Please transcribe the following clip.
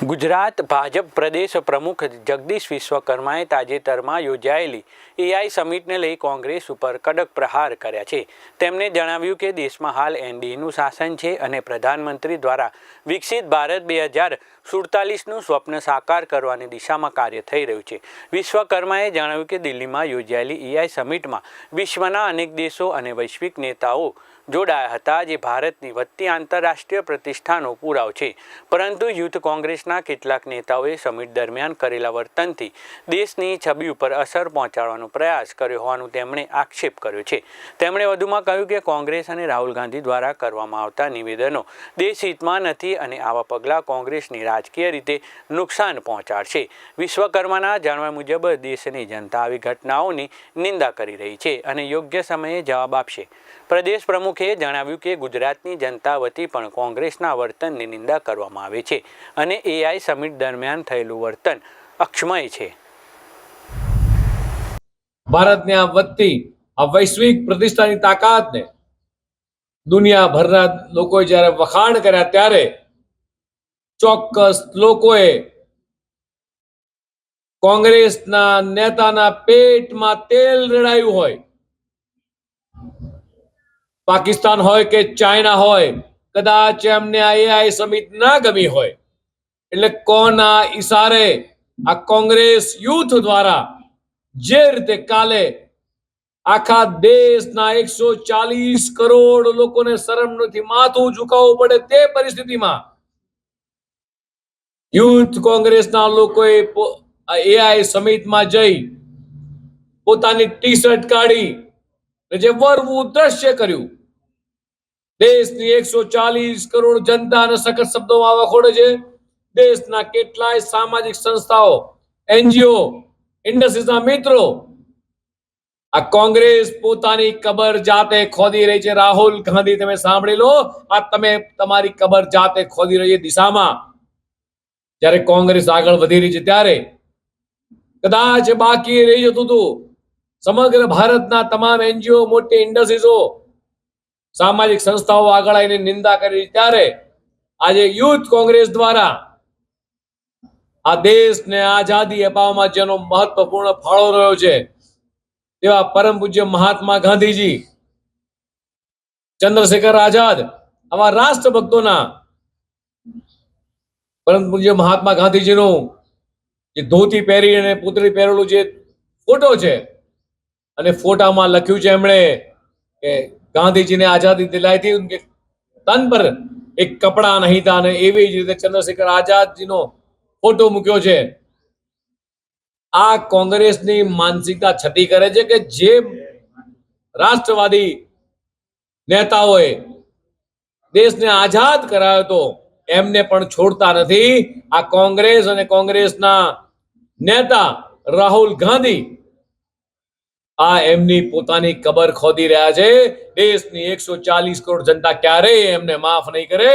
ગુજરાત ભાજપ પ્રદેશ પ્રમુખ જગદીશ વિશ્વકર્માએ તાજેતરમાં યોજાયેલી એઆઈ સમિટને લઈ કોંગ્રેસ ઉપર કડક પ્રહાર કર્યા છે। તેમણે જણાવ્યું કે દેશમાં હાલ એનડીએનું શાસન છે અને પ્રધાનમંત્રી દ્વારા વિકસિત ભારત 2047નું સ્વપ્ન સાકાર કરવાની દિશામાં કાર્ય થઈ રહ્યું છે। વિશ્વકર્માએ જણાવ્યું કે દિલ્હીમાં યોજાયેલી એઆઈ સમિટમાં વિશ્વના અનેક દેશો અને વૈશ્વિક નેતાઓ જોડાયા હતા, જે ભારતની વધતી આંતરરાષ્ટ્રીય પ્રતિષ્ઠાનો પુરાવો છે। પરંતુ યુથ કોંગ્રેસના કેટલાક નેતાઓએ સમિટ દરમિયાન કરેલા વર્તનથી દેશની છબી ઉપર અસર પહોંચાડવાનો પ્રયાસ કર્યો હોવાનું તેમણે આક્ષેપ કર્યો છે। તેમણે વધુમાં કહ્યું કે કોંગ્રેસ અને રાહુલ ગાંધી દ્વારા કરવામાં આવતા નિવેદનો દેશહિતમાં નથી અને આવા પગલાં કોંગ્રેસની રાજકીય રીતે નુકસાન પહોંચાડશે। વિશ્વકર્માના જણાવ્યા મુજબ દેશની જનતા આવી ઘટનાઓની નિંદા કરી રહી છે અને યોગ્ય સમયે જવાબ આપશે। પ્રદેશ પ્રમુખે જણાવ્યું કે ગુજરાતની જનતા વતી પણ કોંગ્રેસના વર્તનની નિંદા કરવામાં આવે છે અને એઆઈ સમિટ દરમિયાન થયેલું વર્તન અક્ષમય છે। ભારતની આ વધતી આ વૈશ્વિક પ્રતિષ્ઠાની તાકાતને દુનિયાભરના લોકોએ જ્યારે વખાણ કર્યા ત્યારે ચોક્કસ લોકોએ કોંગ્રેસના નેતાના પેટમાં તેલ રેડાયું હોય, પાકિસ્તાન હોય કે ચાઇના હોય, કદાચ એમને આ એઆઈ સમિટ ના ગમી હોય એટલે કોના ઈશારે આ કોંગ્રેસ યુથ દ્વારા જે રીતે કાલે આખા દેશના 140 કરોડ લોકોને શરમ નથી માથું ઝુકાવવું પડે તે પરિસ્થિતિમાં યુથ કોંગ્રેસના લોકોએ એઆઈ સમિટમાં જઈ પોતાની ટી શર્ટ કાઢી જે વરવું દ્રશ્ય કર્યું, દેશની 140 કરોડ જનતાને સખત શબ્દોમાં વખોડે છે। દેશના કેટલાય સામાજિક સંસ્થાઓ, એનજીઓ, ઇન્ડસ્ટ્રીઝના મિત્રો આ કોંગ્રેસ પોતાની કબર જાતે ખોદી રહી છે। રાહુલ ગાંધી, તમે સાંભળી લો, આ તમે તમારી કબર જાતે ખોદી રહી છે દિશામાં જ્યારે કોંગ્રેસ આગળ વધી રહી છે ત્યારે કદાચ બાકી રહી જતું હતું સમગ્ર ભારતના તમામ એનજીઓ, મોટી ઇન્ડસ્ટ્રીઝો, સામાજિક સંસ્થાઓ આગળ આવીને નિંદા કરી ત્યારે આજે યુથ કોંગ્રેસ દ્વારા આ દેશને આઝાદી અપાવવામાં જેનો મહત્વપૂર્ણ ફાળો રહ્યો છે તેવા પરમ પૂજ્ય મહાત્મા ગાંધીજી, ચંદ્રશેખર આઝાદ, આવા રાષ્ટ્રભક્તોના પરમ પૂજ્ય મહાત્મા ગાંધીજીનું જે ધોતી પહેરી અને પૂતળી પહેરેલું જે ફોટો છે અને ફોટામાં લખ્યું છે એમણે કે ગાંધીજીને આઝાદી દિलाई थी, उनके तन पर एक कपड़ा नहीं था, અને એવી જ રીતે ચંદ્રશેખર આઝાદજીનો ફોટો મૂક્યો છે। આ કોંગ્રેસની માનસિકતા છતી કરે છે કે જે રાષ્ટ્રવાદી નેતાઓએ દેશને આઝાદ કરાયો હતો એમને પણ છોડતા નથી। આ કોંગ્રેસ અને કોંગ્રેસના નેતા રાહુલ ગાંધી આ એમની પોતાની કબર ખોદી રહ્યા છે। દેશની 140 કરોડ જનતા ક્યારેય એમને માફ નહીં કરે।